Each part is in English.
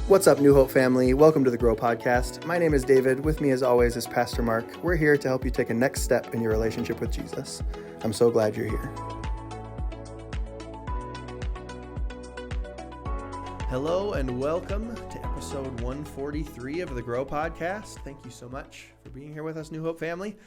What's up, New Hope family? Welcome to the Grow Podcast. My name is David. With me, as always, is Pastor Mark. We're here to help you take a next step in your relationship with Jesus. I'm so glad you're here. Hello and welcome to episode 143 of the Grow Podcast. Thank you so much for being here with us, New Hope family.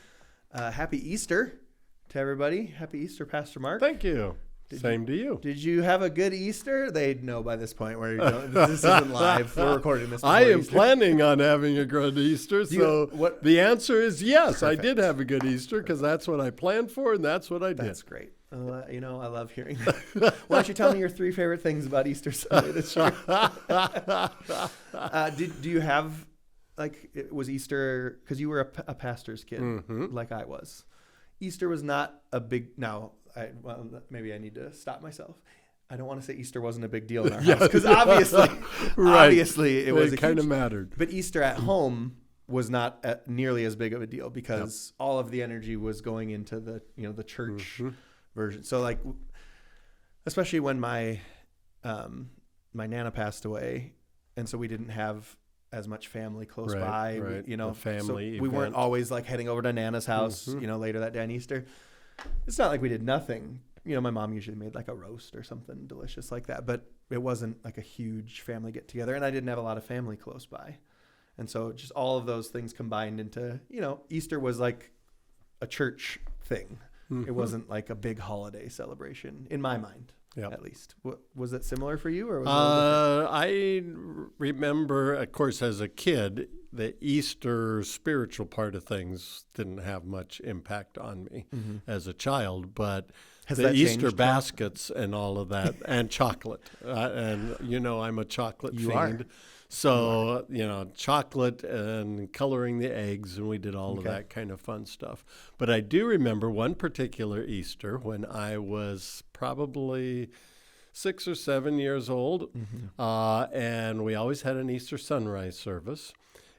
Happy Easter to everybody. Happy Easter, Pastor Mark. Thank you. Same to you. Did you have a good Easter? They'd know by this point where you're going. This isn't live. We're recording this. I am Easter. planning on having a good Easter. The answer is yes. Perfect. I did have a good Easter because that's what I planned for and that's what I did. That's great. I love hearing that. Why don't you tell me your three favorite things about Easter Sunday this year? Do you have, was Easter, because you were a pastor's kid, like I was. Easter was not a big, maybe I need to stop myself. I don't want to say Easter wasn't a big deal in our house, because obviously it was. It kind of mattered. But Easter at home was not nearly as big of a deal because all of the energy was going into the church version. So especially when my Nana passed away, and so we didn't have as much family close by, right. So we weren't always heading over to Nana's house, later that day on Easter. It's not like we did nothing. My mom usually made a roast or something delicious like that, but it wasn't a huge family get together, and I didn't have a lot of family close by. And so just all of those things combined into, Easter was like a church thing. It wasn't a big holiday celebration in my mind. At least. Was it similar for you, or was it I remember, of course, as a kid, the Easter spiritual part of things didn't have much impact on me as a child, but the Easter baskets and all of that, and chocolate, and I'm a chocolate fiend. So, chocolate and coloring the eggs, and we did all of that kind of fun stuff. But I do remember one particular Easter when I was probably 6 or 7 years old, and we always had an Easter sunrise service.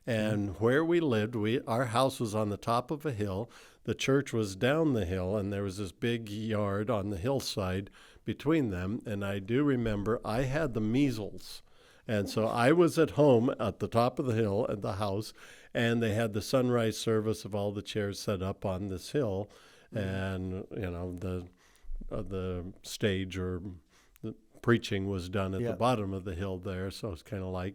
And where we lived, our house was on the top of a hill. The church was down the hill, and there was this big yard on the hillside between them. And I do remember I had the measles. And so I was at home at the top of the hill at the house, and they had the sunrise service of all the chairs set up on this hill, and the stage or the preaching was done at the bottom of the hill there. So it's kind of I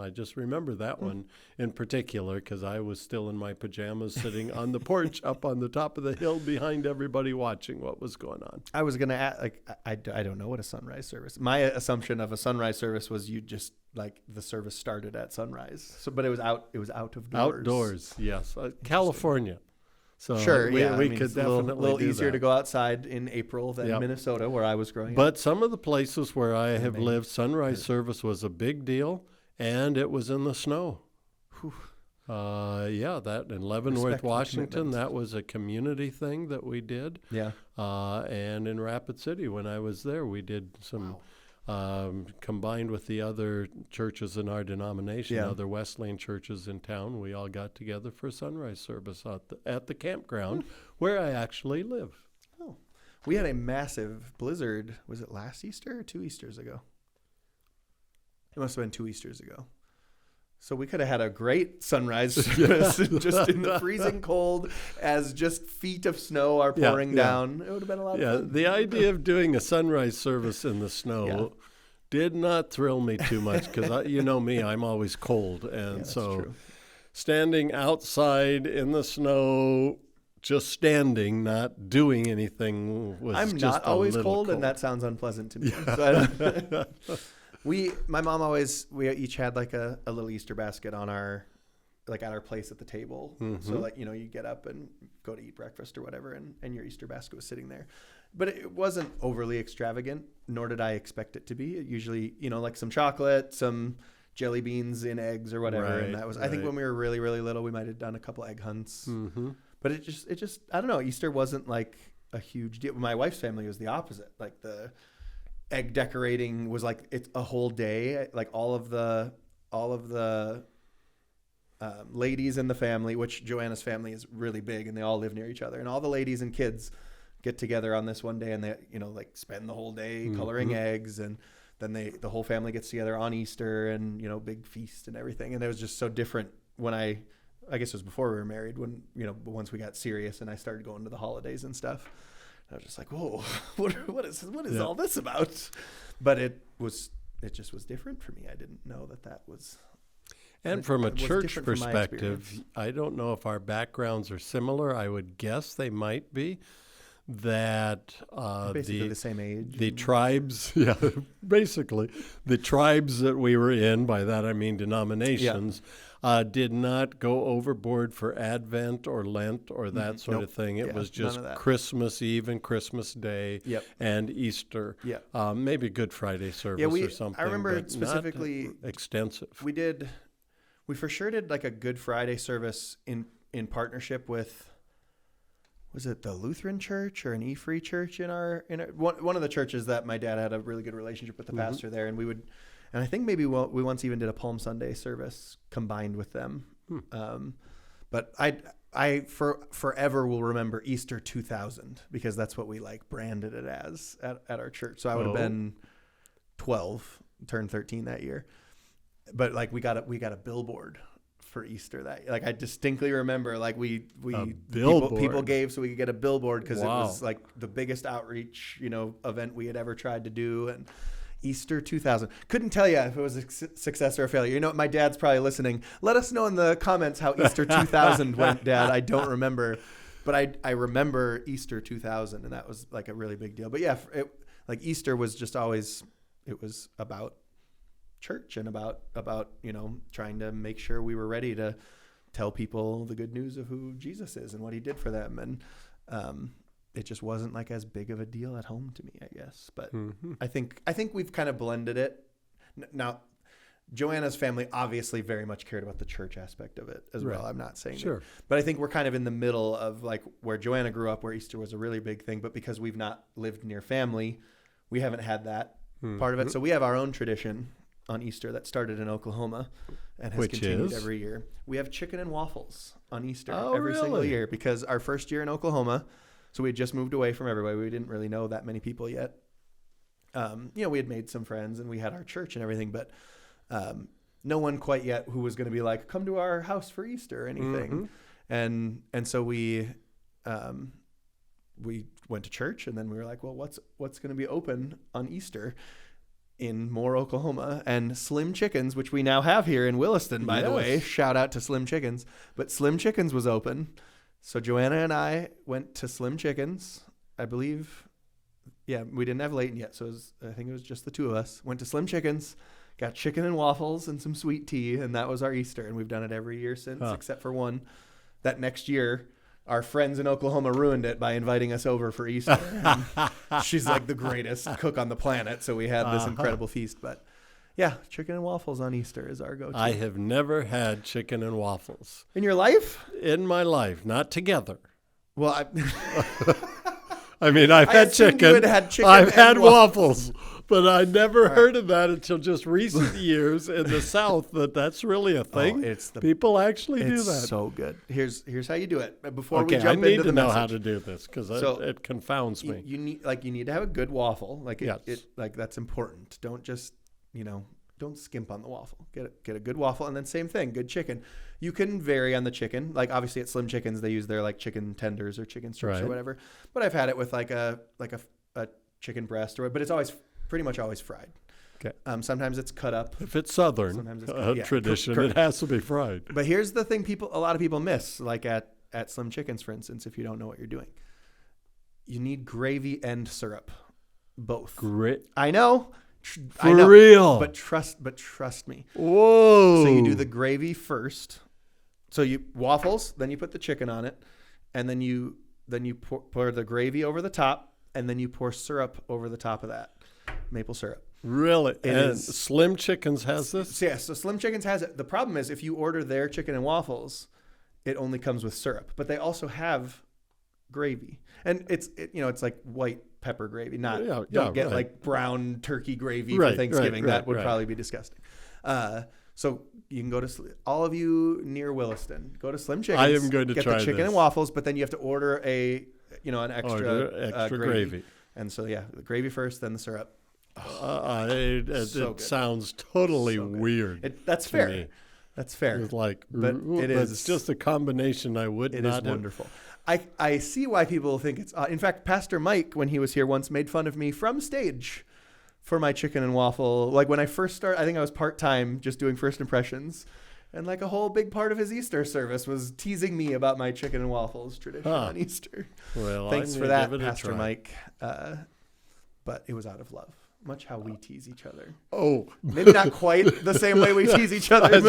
just remember that one in particular because I was still in my pajamas sitting on the porch up on the top of the hill behind everybody watching what was going on. I was going to ask, I don't know what a sunrise service. My assumption of a sunrise service was you just the service started at sunrise. So, but it was out of doors. Outdoors, yes. California. So sure, we could definitely a little do easier that. to go outside in April than Minnesota, where I was growing up. But some of the places where I have lived, sunrise service was a big deal, and it was in the snow. That in Leavenworth, Washington, that was a community thing that we did. Yeah. And in Rapid City, when I was there, we did some. Combined with the other churches in our denomination, other Wesleyan churches in town, we all got together for a sunrise service at the campground where I actually live. Oh, we had a massive blizzard. Was it last Easter or 2 Easters ago? It must have been 2 Easters ago. So we could have had a great sunrise service just in the freezing cold as just feet of snow are pouring down. It would have been a lot of fun. The idea of doing a sunrise service in the snow did not thrill me too much because, me, I'm always cold. And so standing outside in the snow, just standing, not doing anything was I'm just not always cold, and that sounds unpleasant to me. So my mom we each had a little Easter basket on our, at our place at the table. So you get up and go to eat breakfast or whatever, and your Easter basket was sitting there. But it wasn't overly extravagant, nor did I expect it to be. It usually, some chocolate, some jelly beans in eggs or whatever. Right, and that was, I think when we were really, really little, we might have done a couple egg hunts. But it just, I don't know. Easter wasn't a huge deal. My wife's family was the opposite. The egg decorating was it's a whole day. All of the ladies in the family, which Joanna's family is really big and they all live near each other, and all the ladies and kids get together on this one day and they spend the whole day coloring eggs, and then the whole family gets together on Easter and, big feast and everything. And it was just so different when I guess it was before we were married, when, once we got serious and I started going to the holidays and stuff. I was just like, whoa, what is all this about? But it just was different for me. I didn't know that was. And from a church perspective, I don't know if our backgrounds are similar. I would guess they might be. That basically the same age. The tribes, basically the tribes that we were in, by that I mean denominations, did not go overboard for Advent or Lent or that sort of thing. It was just Christmas Eve and Christmas Day and Easter. Maybe Good Friday service or something. I remember specifically not extensive. We for sure did like a Good Friday service in partnership with. Was it the Lutheran church or an E-Free church in our one of the churches that my dad had a really good relationship with the pastor there, and I think maybe we once even did a Palm Sunday service combined with them. But I forever will remember Easter 2000 because that's what we branded it as at our church. So I would have been 12, turned 13 that year. But we got a billboard for Easter that I distinctly remember people gave so we could get a billboard because it was the biggest outreach event we had ever tried to do. And Easter 2000, couldn't tell you if it was a success or a failure. My dad's probably listening. Let us know in the comments how Easter 2000 went, Dad. I don't remember, but I remember Easter 2000, and that was a really big deal. But Easter was just always, it was about church and about trying to make sure we were ready to tell people the good news of who Jesus is and what he did for them. And it just wasn't as big of a deal at home to me, I guess. But I think we've kind of blended it. Now, Joanna's family obviously very much cared about the church aspect of it as well. I'm not saying sure, but I think we're kind of in the middle of where Joanna grew up, where Easter was a really big thing, but because we've not lived near family, we haven't had that part of it. So we have our own tradition on Easter that started in Oklahoma and has continued every year. We have chicken and waffles on Easter every single year because our first year in Oklahoma, so we had just moved away from everybody. We didn't really know that many people yet. We had made some friends and we had our church and everything, but no one quite yet who was going to be come to our house for Easter or anything. And so we went to church, and then we were like, well, what's going to be open on Easter in Moore, Oklahoma? And Slim Chickens, which we now have here in Williston, by the way, shout out to Slim Chickens, but Slim Chickens was open. So Joanna and I went to Slim Chickens, I believe. Yeah, we didn't have Leighton yet, so I think it was just the two of us. Went to Slim Chickens, got chicken and waffles and some sweet tea, and that was our Easter. And we've done it every year since, except for one. That next year, our friends in Oklahoma ruined it by inviting us over for Easter. And she's the greatest cook on the planet, so we had this incredible feast. But yeah, chicken and waffles on Easter is our go-to. I have never had chicken and waffles. In your life? In my life, not together. Well, I mean, I've had chicken. I've had waffles. But I never heard of that until just recent years in the South, that's really a thing. People actually do that. It's so good. Here's how you do it. Before we jump into the message. I need to know how to do this because it confounds me. You need to have a good waffle. That's important. Don't just, don't skimp on the waffle. Get a good waffle, and then same thing, good chicken. You can vary on the chicken. Obviously at Slim Chickens they use their chicken tenders or chicken strips or whatever. But I've had it with a chicken breast but it's always pretty much always fried. Okay. Sometimes it's cut up. If it's Southern tradition, it has to be fried. But here's the thing a lot of people miss, at Slim Chickens, for instance, if you don't know what you're doing. You need gravy and syrup. Both. I know. For real. But trust me. Whoa. So you do the gravy first. So you waffles, then you put the chicken on it, and then you pour the gravy over the top, and then you pour syrup over the top of that. Maple syrup. Really? And Slim Chickens has this? Yeah, so Slim Chickens has it. The problem is if you order their chicken and waffles, it only comes with syrup. But they also have gravy. And it's white pepper gravy. Don't get brown turkey gravy for Thanksgiving. That would probably be disgusting. So you can go to all of you near Williston. Go to Slim Chickens. I am going to get try the chicken this. and waffles, but then you have to order an extra gravy. And so the gravy first, then the syrup. It sounds totally weird. That's fair. Me. That's fair. It's like, but it's just a combination I would not. It is wonderful. I see why people think it's odd. In fact, Pastor Mike, when he was here once, made fun of me from stage for my chicken and waffle. Like when I first started, I think I was part-time just doing first impressions. And like a whole big part of his Easter service was teasing me about my chicken and waffles tradition on Easter. Well, thanks for that, Pastor Mike. But it was out of love. Much how we tease each other. Oh. Maybe not quite the same way we tease each other.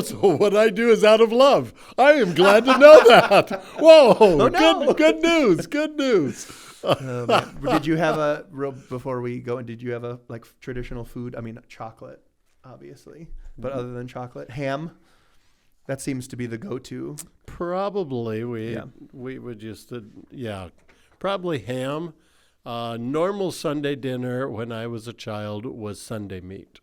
So what I do is out of love. I am glad to know that. Whoa. Oh, no. Good news. Good news. Did you have before we go, did you have a like traditional food? I mean, chocolate, obviously. But other than chocolate, ham, that seems to be the go-to. Probably. We would just, probably ham. Normal Sunday dinner when I was a child was Sunday meat,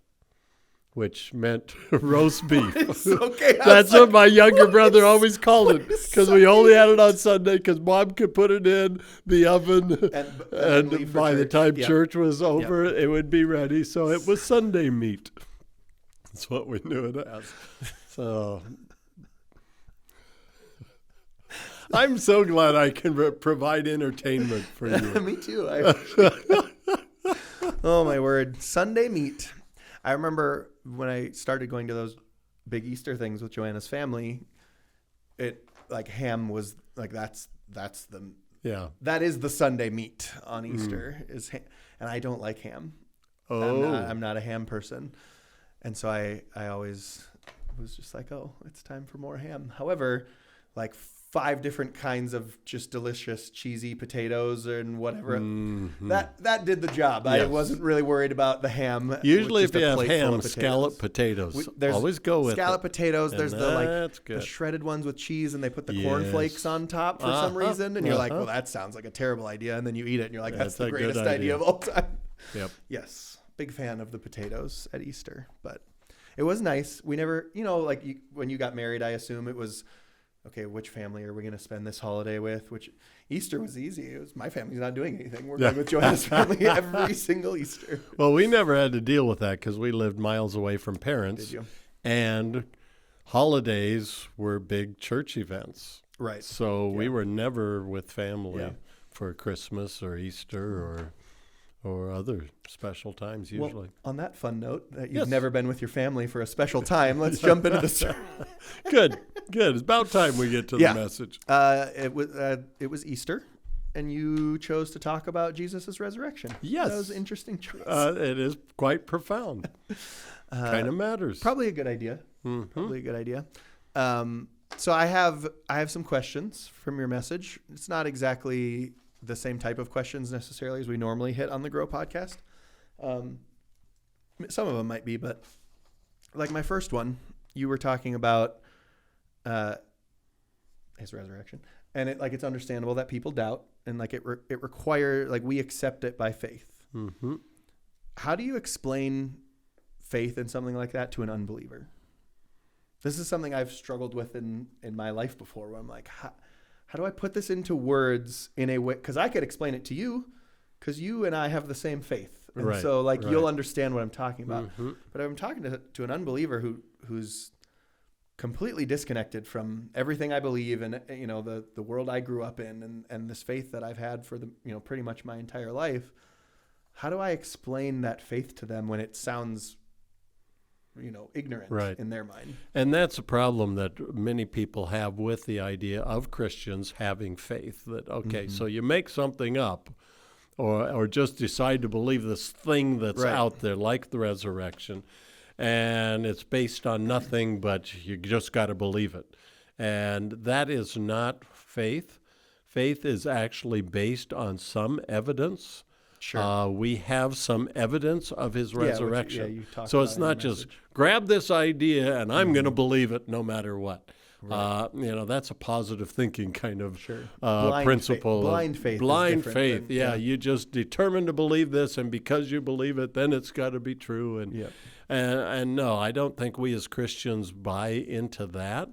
which meant roast beef. Okay, that's what my younger brother always called it, because we only had it on Sunday because Mom could put it in the oven, and by the time church was over, it would be ready. So it was Sunday meat. That's what we knew it as. So I'm so glad I can provide entertainment for you. Me too. Oh, my word. Sunday meat. I remember when I started going to those big Easter things with Joanna's family, it like ham was like that is the Sunday meat on Easter is ham, and I don't like ham. I'm not a ham person. And so I always was just like, oh, it's time for more ham. However, like 5 different kinds of just delicious cheesy potatoes and whatever. That did the job. Yes. I wasn't really worried about the ham. Usually if you have ham, scalloped potatoes. Always go with scalloped potatoes. There's the shredded ones with cheese, and they put the cornflakes on top for some reason. And you're like, well, that sounds like a terrible idea. And then you eat it and you're like, that's the greatest idea of all time. Yep. Yes. Big fan of the potatoes at Easter, but it was nice. We never, when you got married, I assume it was, okay, which family are we going to spend this holiday with? Which Easter was easy. It was my family's not doing anything. We're going with Joanna's family every single Easter. Well, we never had to deal with that because we lived miles away from parents. Did you? And holidays were big church events. Right. So we were never with family for Christmas or Easter or other special times usually. Well, on that fun note, that you've never been with your family for a special time, let's jump into this. Good. It's about time we get to the message. It was Easter, and you chose to talk about Jesus' resurrection. Yes. That was an interesting choice. It is quite profound. Kind of matters. Probably a good idea. Mm-hmm. Probably a good idea. So I have some questions from your message. It's not exactly the same type of questions necessarily as we normally hit on the Grow podcast. Some of them might be, but like my first one, you were talking about his resurrection, and it's understandable that people doubt, and like it requires, like, we accept it by faith. Mm-hmm. How do you explain faith in something like that to an unbeliever? This is something I've struggled with in my life before, where I'm like, how do I put this into words in a way? Because I could explain it to you, because you and I have the same faith. And so you'll understand what I'm talking about. Mm-hmm. But I'm talking to an unbeliever who's completely disconnected from everything I believe and, the world I grew up in and this faith that I've had for pretty much my entire life. How do I explain that faith to them when it sounds ignorant in their mind? And that's a problem that many people have with the idea of Christians having faith. That, so you make something up or just decide to believe this thing that's out there, like the resurrection, and it's based on nothing, but you just got to believe it. And that is not faith. Faith is actually based on some evidence. Sure. We have some evidence of his resurrection. So it's not just grab this idea and I'm going to believe it no matter what. Right. That's a positive thinking kind of principle. Blind faith. Blind faith. You just determine to believe this, and because you believe it, then it's got to be true. And no, I don't think we as Christians buy into that.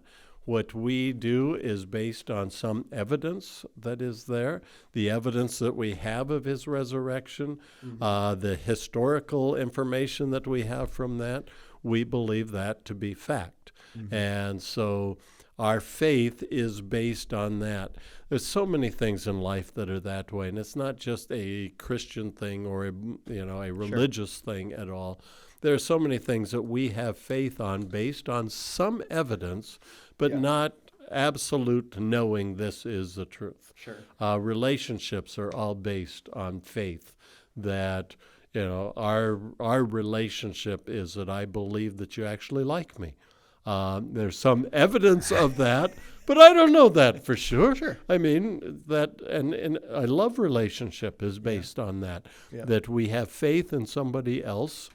What we do is based on some evidence that is there, the evidence that we have of his resurrection, the historical information that we have from that. We believe that to be fact. And so our faith is based on that. There's so many things in life that are that way, and it's not just a Christian thing or a religious thing at all. There are so many things that we have faith on based on some evidence, but not absolute knowing this is the truth. Sure. Relationships are all based on faith. That our relationship is that I believe that you actually like me. There's some evidence of that, but I don't know that for sure. Sure. I mean, that, and I love relationship is based on that, that we have faith in somebody else,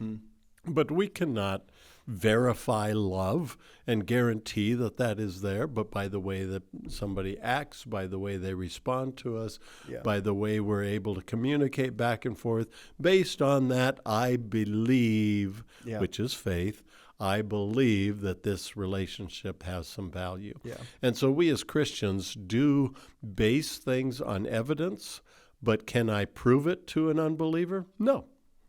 but we cannot verify love and guarantee that that is there, but by the way that somebody acts, by the way they respond to us, by the way we're able to communicate back and forth, based on that, I believe, which is faith, I believe that this relationship has some value. Yeah. And so we as Christians do base things on evidence, but can I prove it to an unbeliever? No.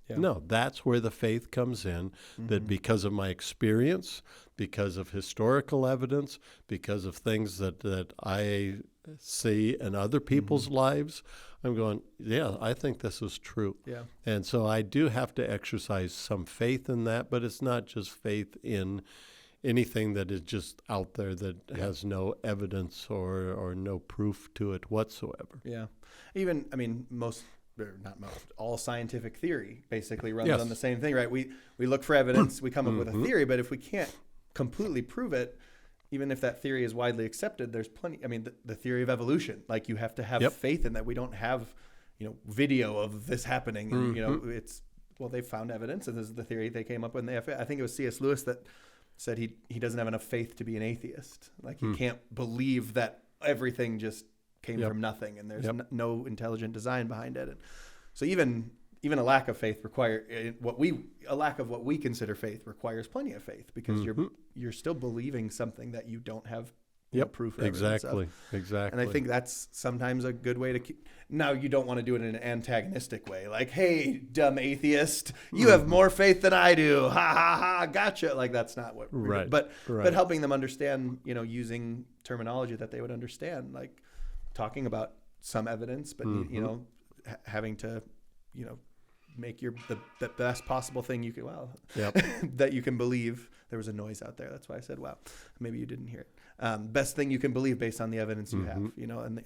Yeah. No, that's where the faith comes in, that because of my experience, because of historical evidence, because of things that I see in other people's lives, I'm going, I think this is true. Yeah. And so I do have to exercise some faith in that, but it's not just faith in anything that is just out there that has no evidence or no proof to it whatsoever. Yeah. Even, not most, all scientific theory basically runs on the same thing, right? We look for evidence, we come up with a theory, but if we can't completely prove it, even if that theory is widely accepted, there's plenty. The theory of evolution, like you have to have faith in that. We don't have, video of this happening. And, they found evidence, and this is the theory they came up with. I think it was C.S. Lewis that said he doesn't have enough faith to be an atheist. Like he can't believe that everything just came from nothing, and there's no intelligent design behind it. And so even a lack of faith a lack of what we consider faith requires plenty of faith, because you're still believing something that you don't have proof or evidence of. Exactly. And I think that's sometimes a good way to keep. Now, you don't want to do it in an antagonistic way, like, "Hey, dumb atheist, you have more faith than I do. Ha ha ha, gotcha." Like that's not what. Right. But helping them understand, using terminology that they would understand, like talking about some evidence, but having to, make the best possible thing you can. Wow. That you can believe. There was a noise out there. That's why I said, wow. Maybe you didn't hear it. Best thing you can believe based on the evidence you have,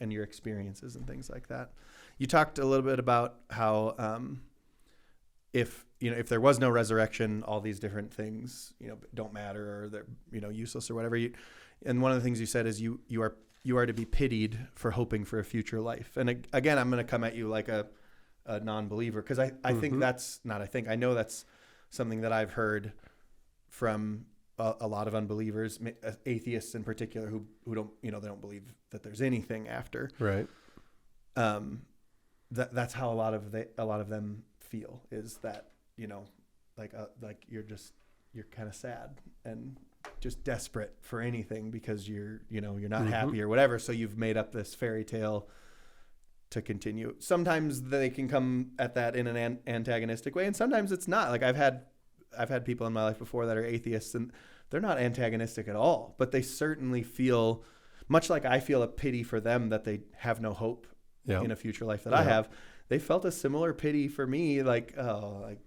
and your experiences and things like that. You talked a little bit about how if there was no resurrection, all these different things, don't matter, or they're, useless or whatever. And one of the things you said is you are to be pitied for hoping for a future life. And again, I'm going to come at you like a non-believer, because I think that's not, I know that's something that I've heard from a lot of unbelievers, atheists in particular, who don't, they don't believe that there's anything after. Right. That's how a lot of them feel, is that, like you're kind of sad and just desperate for anything because you're not happy or whatever. So you've made up this fairy tale to continue. Sometimes they can come at that in an antagonistic way, and sometimes it's not. Like I've had people in my life before that are atheists, and they're not antagonistic at all, but they certainly feel, much like I feel a pity for them that they have no hope in a future life that I have. They felt a similar pity for me, like, oh, like,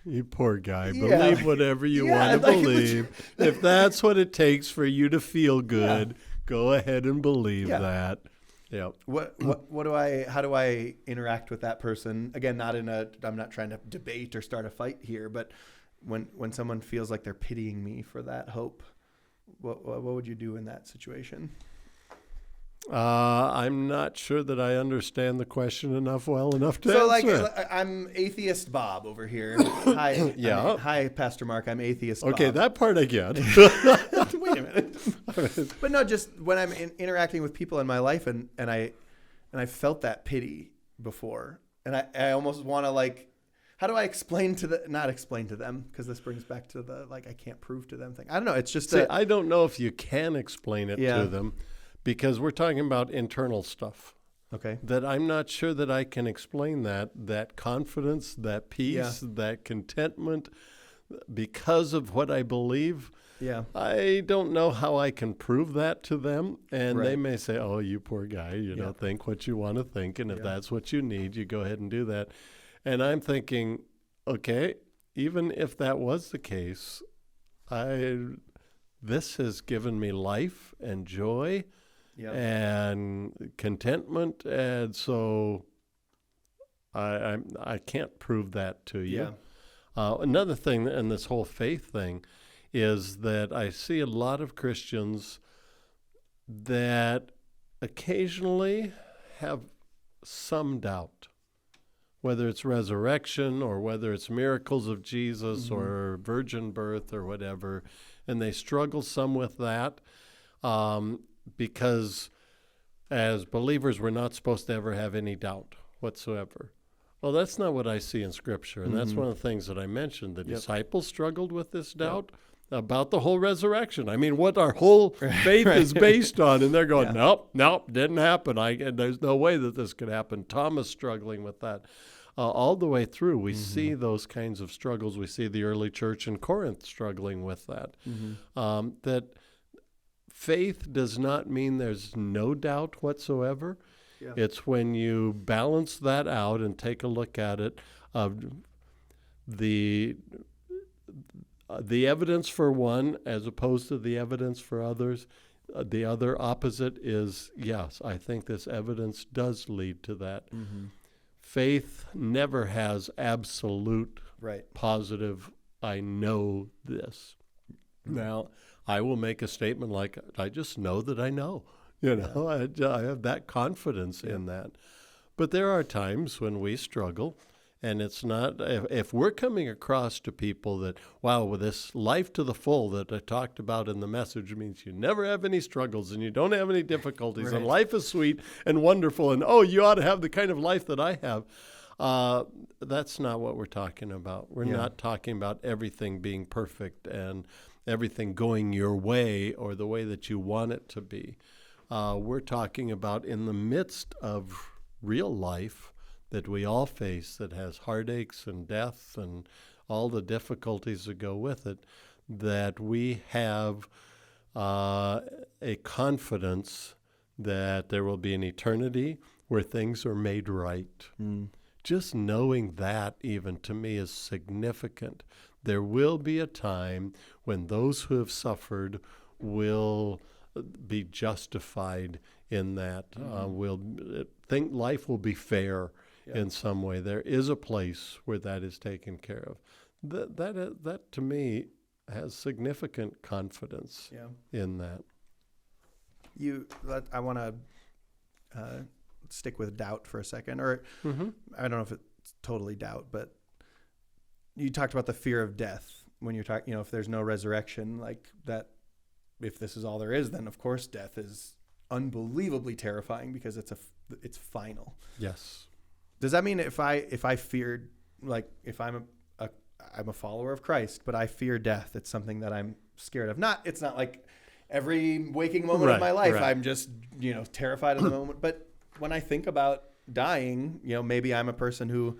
you poor guy. Believe whatever you want to believe. If that's what it takes for you to feel good, go ahead and believe that. Yeah. How do I interact with that person? Again, I'm not trying to debate or start a fight here, but when someone feels like they're pitying me for that hope, what would you do in that situation? I'm not sure that I understand the question well enough to answer. So, I'm atheist Bob over here. Hi, hi, Pastor Mark. I'm atheist Bob. Okay, that part I get. Wait a minute. But no, just when I'm interacting with people in my life, and I felt that pity before, and I almost want to, like, how do I explain to not explain to them, because this brings back to the like I can't prove to them thing. I don't know. It's just I don't know if you can explain it to them, because we're talking about internal stuff. Okay. That I'm not sure that I can explain that confidence, that peace, that contentment, because of what I believe. Yeah. I don't know how I can prove that to them. And they may say, oh, you poor guy, you know, think what you want to think. And if that's what you need, you go ahead and do that. And I'm thinking, okay, even if that was the case, this has given me life and joy and contentment. And so I can't prove that to you. Another thing in this whole faith thing is that I see a lot of Christians that occasionally have some doubt, whether it's resurrection or whether it's miracles of Jesus or virgin birth or whatever, and they struggle some with that because as believers we're not supposed to ever have any doubt whatsoever. Well, that's not what I see in Scripture, and that's one of the things that I mentioned. The disciples struggled with this doubt about the whole resurrection. I mean, what our whole faith is based on, and they're going, nope, didn't happen. There's no way that this could happen. Thomas struggling with that. All the way through, we see those kinds of struggles. We see the early church in Corinth struggling with that. That faith does not mean there's no doubt whatsoever. It's when you balance that out and take a look at it, the evidence for one as opposed to the evidence for others. The other opposite is, yes, I think this evidence does lead to that. Faith never has absolute positive, I know this. Now, I will make a statement like, I just know that I know. You know, I have that confidence in that. But there are times when we struggle, and it's not, if we're coming across to people that, wow, with this life to the full that I talked about in the message means you never have any struggles and you don't have any difficulties and life is sweet and wonderful and, oh, you ought to have the kind of life that I have. That's not what we're talking about. We're not talking about everything being perfect and everything going your way or the way that you want it to be. We're talking about in the midst of real life that we all face that has heartaches and death and all the difficulties that go with it, that we have a confidence that there will be an eternity where things are made right. Just knowing that even to me is significant. There will be a time when those who have suffered will be justified in that. We'll think life will be fair in some way. There is a place where that is taken care of. That to me has significant confidence in that. I want to stick with doubt for a second, or I don't know if it's totally doubt, but you talked about the fear of death when you're talking, if there's no resurrection, like that. If this is all there is, then of course death is unbelievably terrifying because it's final. Yes. Does that mean if I feared, like if I'm a follower of Christ, but I fear death, it's something that I'm scared of? It's not like every waking moment of my life I'm just terrified of the moment. But when I think about dying, maybe I'm a person who,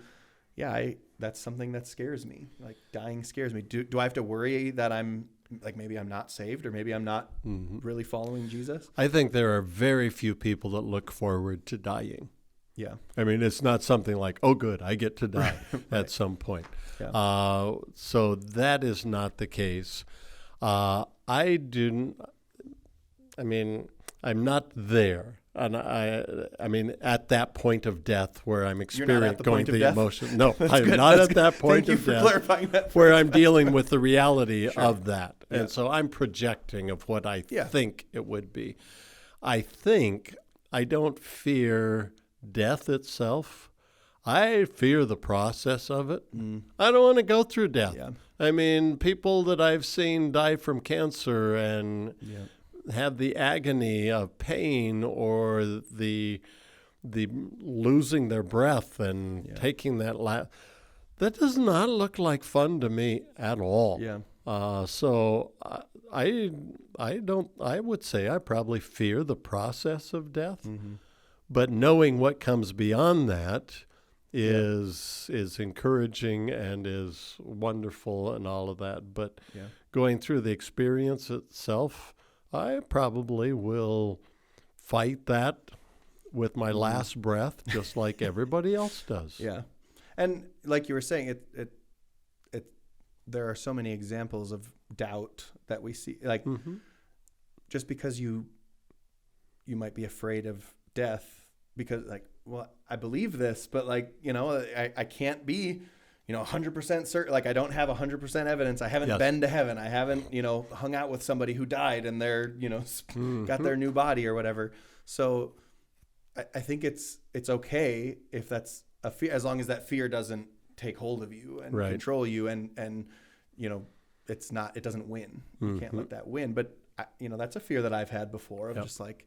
that's something that scares me. Like dying scares me. Do I have to worry that I'm like maybe I'm not saved or maybe I'm not really following Jesus? I think there are very few people that look forward to dying. Yeah. I mean, it's not something like, oh, good, I get to die at some point. Yeah. So that is not the case. I'm not there. And I mean, at that point of death where I'm experiencing going through the emotion. No, I'm not at that point of death clarifying that where I'm dealing with the reality of that. Yeah. And so I'm projecting of what I think it would be. I don't fear death itself. I fear the process of it. I don't want to go through death. Yeah. I mean, people that I've seen die from cancer and have the agony of pain or the losing their breath and taking that That does not look like fun to me at all. Yeah. So I would say I probably fear the process of death, but knowing what comes beyond that is encouraging and is wonderful and all of that. But going through the experience itself, I probably will fight that with my last breath, just like everybody else does. Yeah. And like you were saying, there are so many examples of doubt that we see. Like, just because you might be afraid of death because, like, well, I believe this, but, like, I can't be, 100% certain. Like, I don't have 100% evidence. I haven't been to heaven. I haven't, hung out with somebody who died and they're, got their new body or whatever. So I think it's okay if that's a fear, as long as that fear doesn't take hold of you and control you, and it doesn't win. You can't let that win. But that's a fear that I've had before of just like,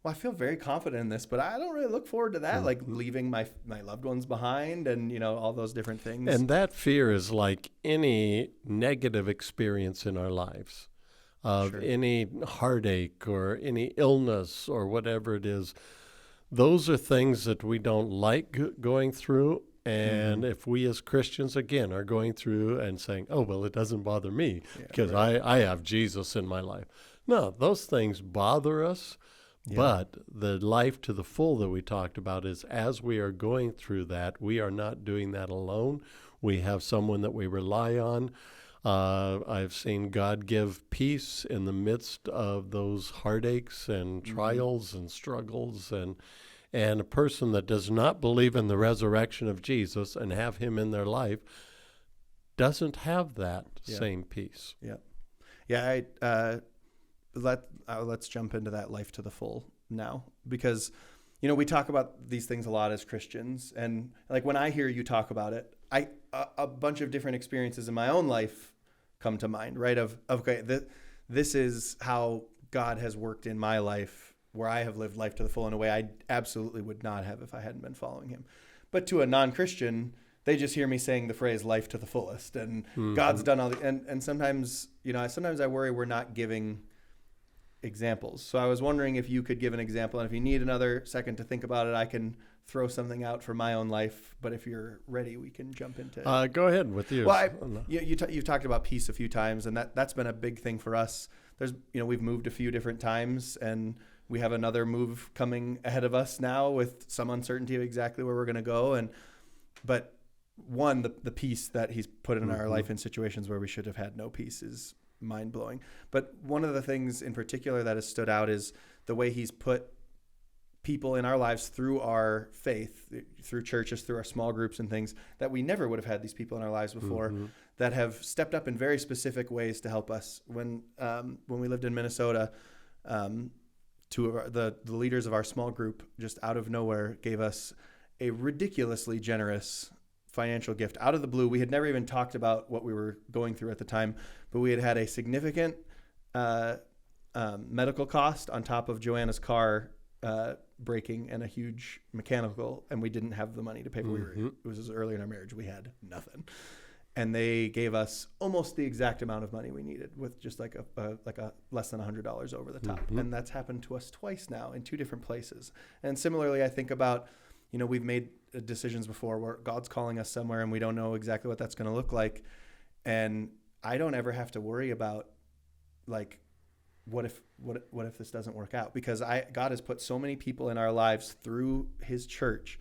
well, I feel very confident in this, but I don't really look forward to that, like leaving my loved ones behind and all those different things. And that fear is like any negative experience in our lives, of any heartache or any illness or whatever it is. Those are things that we don't like going through. And if we as Christians, again, are going through and saying, oh, well, it doesn't bother me because I have Jesus in my life. No, those things bother us. Yeah. But the life to the full that we talked about is as we are going through that, we are not doing that alone. We have someone that we rely on. I've seen God give peace in the midst of those heartaches and trials and struggles, and a person that does not believe in the resurrection of Jesus and have him in their life doesn't have that same peace. Let's jump into that life to the full now, because we talk about these things a lot as Christians, and like when I hear you talk about it, a bunch of different experiences in my own life come to mind, right? This is how God has worked in my life, where I have lived life to the full in a way I absolutely would not have if I hadn't been following him. But to a non-Christian, they just hear me saying the phrase life to the fullest, and God's done all and sometimes I worry we're not giving examples. So I was wondering if you could give an example, and if you need another second to think about it, I can throw something out for my own life. But if you're ready, we can jump into it. Go ahead with yours. Well, you've talked about peace a few times, and that's been a big thing for us. There's we've moved a few different times, and we have another move coming ahead of us now with some uncertainty of exactly where we're going to go. But the peace that he's put in our life in situations where we should have had no peace is mind-blowing. But one of the things in particular that has stood out is the way he's put people in our lives through our faith, through churches, through our small groups and things, that we never would have had these people in our lives before that have stepped up in very specific ways to help us. When we lived in Minnesota, two of the leaders of our small group just out of nowhere gave us a ridiculously generous financial gift out of the blue. We had never even talked about what we were going through at the time, but we had a significant medical cost on top of Joanna's car breaking and a huge mechanical, and we didn't have the money to pay for it. It was early in our marriage. We had nothing. And they gave us almost the exact amount of money we needed with just like a less than $100 over the top. And that's happened to us twice now in two different places. And similarly, I think about, we've made decisions before where God's calling us somewhere and we don't know exactly what that's going to look like. And I don't ever have to worry about like, what if this doesn't work out? Because God has put so many people in our lives through his church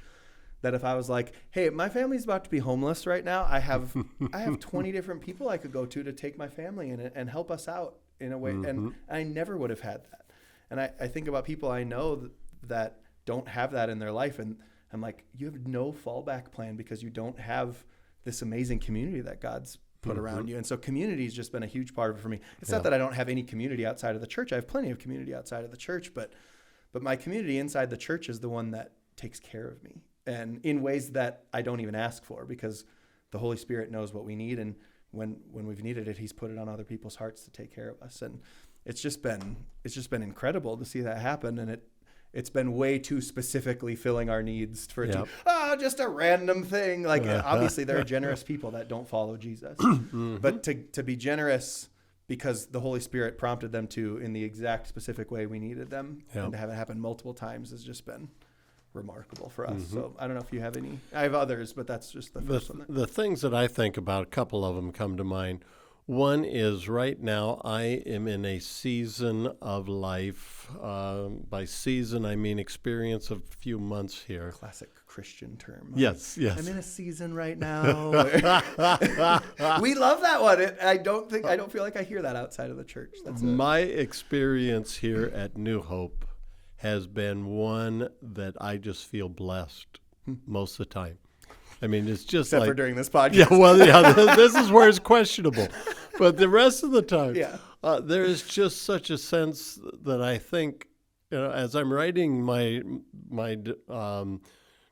that if I was like, hey, my family's about to be homeless right now, I have 20 different people I could go to take my family in and help us out in a way. And I never would have had that. And I think about people I know that don't have that in their life. And I'm like, you have no fallback plan because you don't have this amazing community that God's put around you. And so community has just been a huge part of it for me. It's not that I don't have any community outside of the church. I have plenty of community outside of the church, but my community inside the church is the one that takes care of me. And in ways that I don't even ask for, because the Holy Spirit knows what we need. And when we've needed it, he's put it on other people's hearts to take care of us. And it's just been incredible to see that happen. And it's been way too specifically filling our needs for it to just a random thing. Like obviously there are generous people that don't follow Jesus, but to be generous because the Holy Spirit prompted them to in the exact specific way we needed them, and to have it happen multiple times has just been remarkable for us. So I don't know if you have any. I have others, but that's just the first one. The things that I think about, a couple of them come to mind. One is right now I am in a season of life. By season, I mean experience of a few months here. Classic Christian term. Yes. I'm in a season right now. We love that one. I don't feel like I hear that outside of the church. My experience here at New Hope has been one that I just feel blessed most of the time. I mean, it's just except like, for during this podcast. This is where it's questionable. But the rest of the time, there is just such a sense that I think, as I'm writing my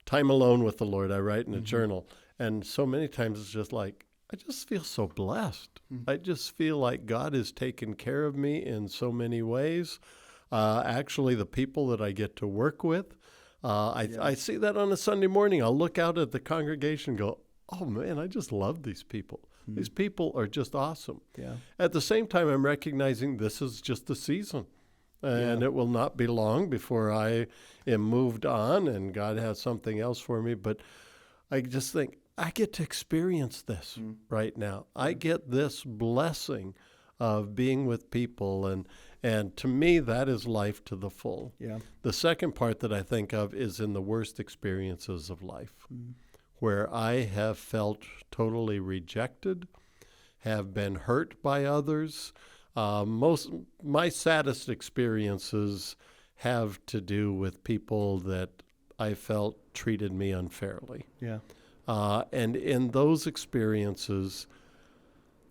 time alone with the Lord, I write in a journal, and so many times it's just like, I just feel so blessed. I just feel like God has taken care of me in so many ways. Actually, the people that I get to work with, I see that on a Sunday morning. I'll look out at the congregation and go, oh, man, I just love these people. These people are just awesome. Yeah. At the same time, I'm recognizing this is just the season, and it will not be long before I am moved on and God has something else for me. But I just think I get to experience this right now. I get this blessing of being with people, and to me, that is life to the full. Yeah. The second part that I think of is in the worst experiences of life, where I have felt totally rejected, have been hurt by others. My saddest experiences have to do with people that I felt treated me unfairly. Yeah. And in those experiences,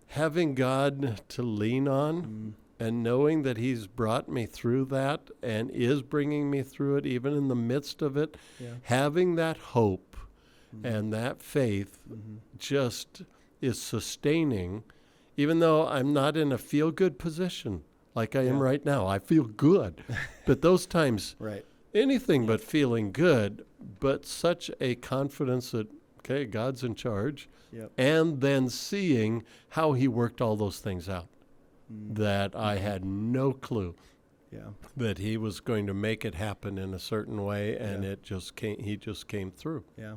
having God to lean on and knowing that he's brought me through that and is bringing me through it, even in the midst of it, having that hope and that faith just is sustaining, even though I'm not in a feel-good position like I am right now. I feel good. But those times, anything but feeling good, but such a confidence that, okay, God's in charge, and then seeing how he worked all those things out, that I had no clue that he was going to make it happen in a certain way, and he just came through. Yeah.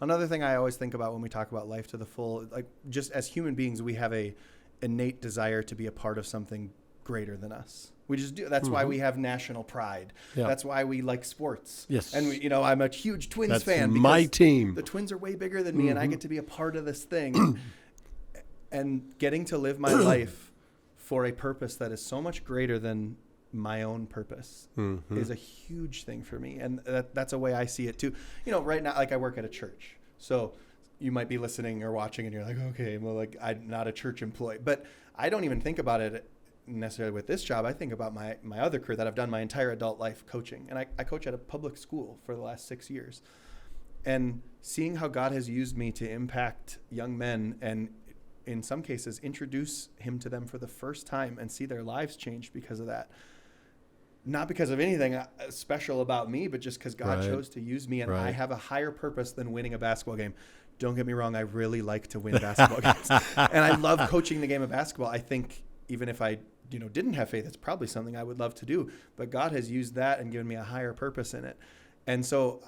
Another thing I always think about when we talk about life to the full, like just as human beings, we have a innate desire to be a part of something greater than us. We just do. That's why we have national pride. Yeah. That's why we like sports. Yes. And I'm a huge Twins fan. Because my team. The Twins are way bigger than me, and I get to be a part of this thing. And getting to live my life for a purpose that is so much greater than my own purpose is a huge thing for me. And that's a way I see it too. Right now, like I work at a church. So you might be listening or watching and you're like, okay, well, like I'm not a church employee. But I don't even think about it necessarily with this job. I think about my other career that I've done my entire adult life coaching. And I coach at a public school for the last 6 years. And seeing how God has used me to impact young men and in some cases introduce him to them for the first time and see their lives change because of that. Not because of anything special about me, but just because God chose to use me, and I have a higher purpose than winning a basketball game. Don't get me wrong, I really like to win basketball games. And I love coaching the game of basketball. I think even if I didn't have faith, it's probably something I would love to do. But God has used that and given me a higher purpose in it. And so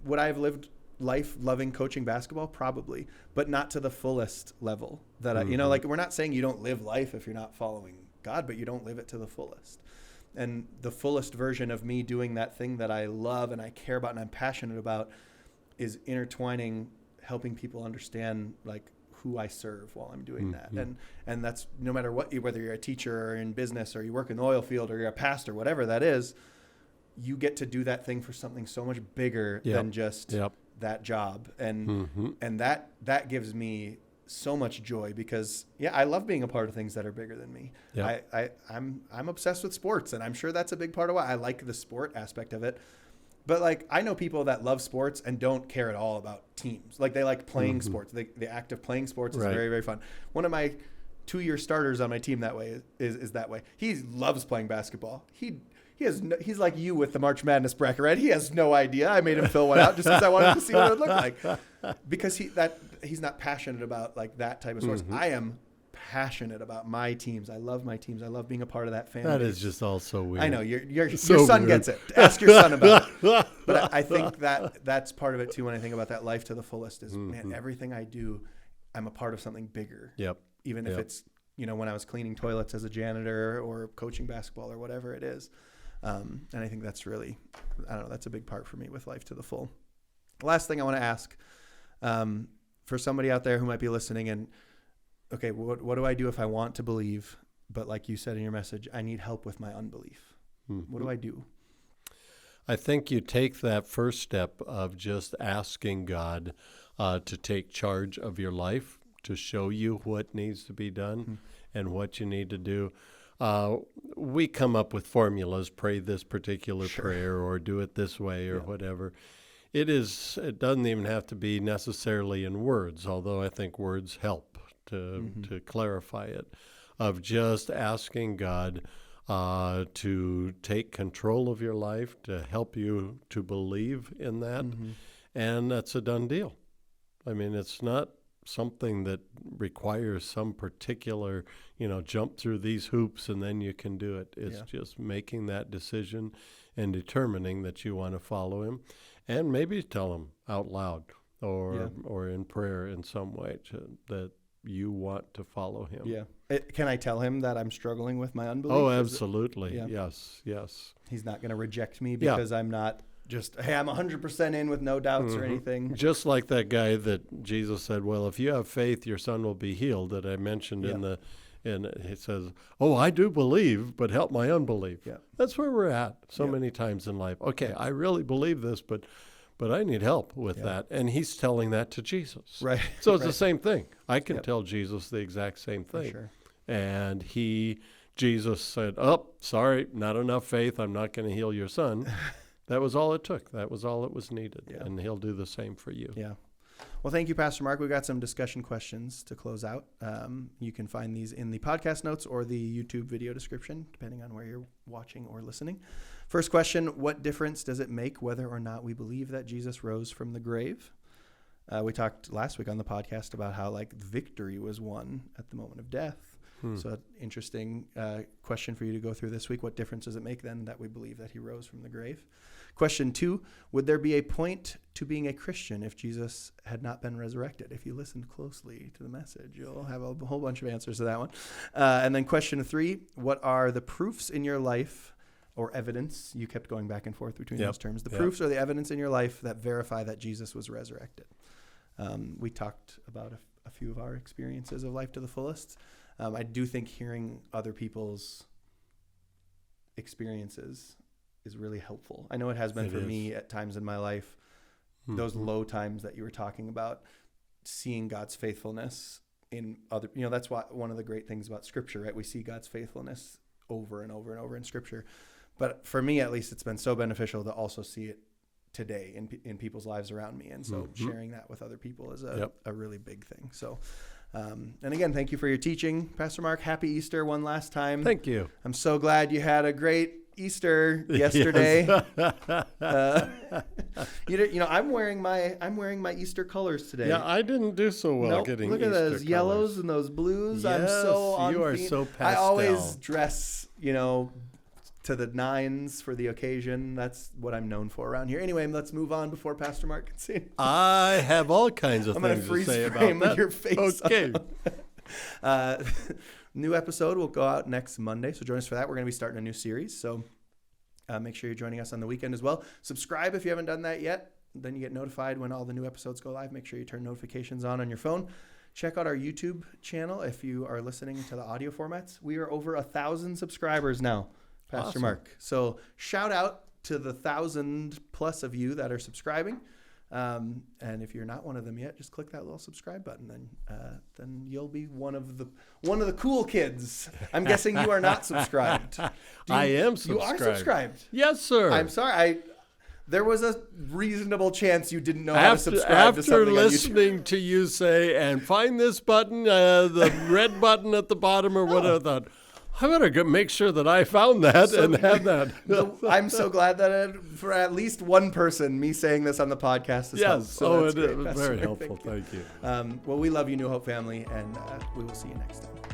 would I have lived life loving coaching basketball? Probably, but not to the fullest level that we're not saying you don't live life if you're not following God, but you don't live it to the fullest. And the fullest version of me doing that thing that I love and I care about and I'm passionate about is intertwining, helping people understand like who I serve while I'm doing that. And that's no matter whether you're a teacher or in business or you work in the oil field or you're a pastor, whatever that is, you get to do that thing for something so much bigger than just that job. And that gives me so much joy because I love being a part of things that are bigger than me. I'm obsessed with sports, and I'm sure that's a big part of why I like the sport aspect of it. But like I know people that love sports and don't care at all about teams. Like they like playing sports. The act of playing sports is very, very fun. One of my 2-year starters on my team that way is that way. He loves playing basketball. He he's like you with the March Madness bracket, right? He has no idea. I made him fill one out just because I wanted to see what it would look like. Because he's not passionate about like that type of sports. I am passionate about my teams. I love my teams. I love being a part of that family. That is just all so weird. I know your son gets it. Ask your son about it. But I think that's part of it too. When I think about that life to the fullest is, man, everything I do, I'm a part of something bigger. Yep. Even if it's, when I was cleaning toilets as a janitor or coaching basketball or whatever it is. And I think that's really, that's a big part for me with life to the full. Last thing I want to ask, for somebody out there who might be listening and, okay, what do I do if I want to believe, but like you said in your message, I need help with my unbelief? What do I do? I think you take that first step of just asking God to take charge of your life, to show you what needs to be done and what you need to do. We come up with formulas, pray this particular prayer or do it this way or whatever. It doesn't even have to be necessarily in words, although I think words help to clarify it, of just asking God to take control of your life, to help you to believe in that, and that's a done deal. I mean, it's not something that requires some particular, jump through these hoops and then you can do it. It's just making that decision and determining that you want to follow him, and maybe tell him out loud or in prayer in some way that you want to follow him. Yeah. Can I tell him that I'm struggling with my unbelief? Oh, absolutely. Yes. He's not going to reject me because I'm not just, hey, I'm 100% in with no doubts or anything. Just like that guy that Jesus said, well, if you have faith, your son will be healed, that I mentioned and he says, oh, I do believe, but help my unbelief. Yeah. That's where we're at so many times in life. Okay, I really believe this, but I need help with that. And he's telling that to Jesus. Right. So it's the same thing. I can tell Jesus the exact same thing. For sure. And Jesus said, oh, sorry, not enough faith. I'm not going to heal your son. That was all it took. That was all it was needed. Yeah. And he'll do the same for you. Yeah. Well, thank you, Pastor Mark. We've got some discussion questions to close out. You can find these in the podcast notes or the YouTube video description, depending on where you're watching or listening. First question, what difference does it make whether or not we believe that Jesus rose from the grave? We talked last week on the podcast about how victory was won at the moment of death. So an interesting question for you to go through this week. What difference does it make then that we believe that he rose from the grave? Question 2, would there be a point to being a Christian if Jesus had not been resurrected? If you listened closely to the message, you'll have a whole bunch of answers to that one. And then question 3, what are the proofs in your life or evidence? You kept going back and forth between those terms. The proofs or the evidence in your life that verify that Jesus was resurrected. We talked about a few of our experiences of life to the fullest. I do think hearing other people's experiences is really helpful. I know it has been for me at times in my life, those low times that you were talking about, seeing God's faithfulness in other, that's why one of the great things about Scripture, right? We see God's faithfulness over and over and over in Scripture. But for me, at least, it's been so beneficial to also see it today in people's lives around me. And so sharing that with other people is a really big thing. So, and again, thank you for your teaching, Pastor Mark. Happy Easter one last time. Thank you. I'm so glad you had a great Easter yesterday. I'm wearing my Easter colors today. Yeah, I didn't do so well getting Look at Easter those yellows and those blues. Yes, I'm so on you are theme. so pastel. I always dress, to the nines for the occasion. That's what I'm known for around here. Anyway, let's move on before Pastor Mark can see it. I have all kinds of things to say about that. Your face. Okay. New episode will go out next Monday, so join us for that. We're going to be starting a new series, so make sure you're joining us on the weekend as well. Subscribe if you haven't done that yet. Then you get notified when all the new episodes go live. Make sure you turn notifications on your phone. Check out our YouTube channel if you are listening to the audio formats. We are over 1,000 subscribers now, Pastor Awesome. Mark. So shout out to the 1,000+ of you that are subscribing. And if you're not one of them yet, just click that little subscribe button, and then you'll be one of the cool kids. I'm guessing you are not subscribed. I am subscribed. You are subscribed. Yes, sir. I'm sorry. There was a reasonable chance you didn't know how to subscribe to something After listening to you say, and find this button, the red button at the bottom or whatever, I thought, I better go make sure that I found that and have that. I'm so glad that for at least one person, me saying this on the podcast is helpful. So it was very helpful. Thank you. Well, we love you, New Hope family, and we will see you next time.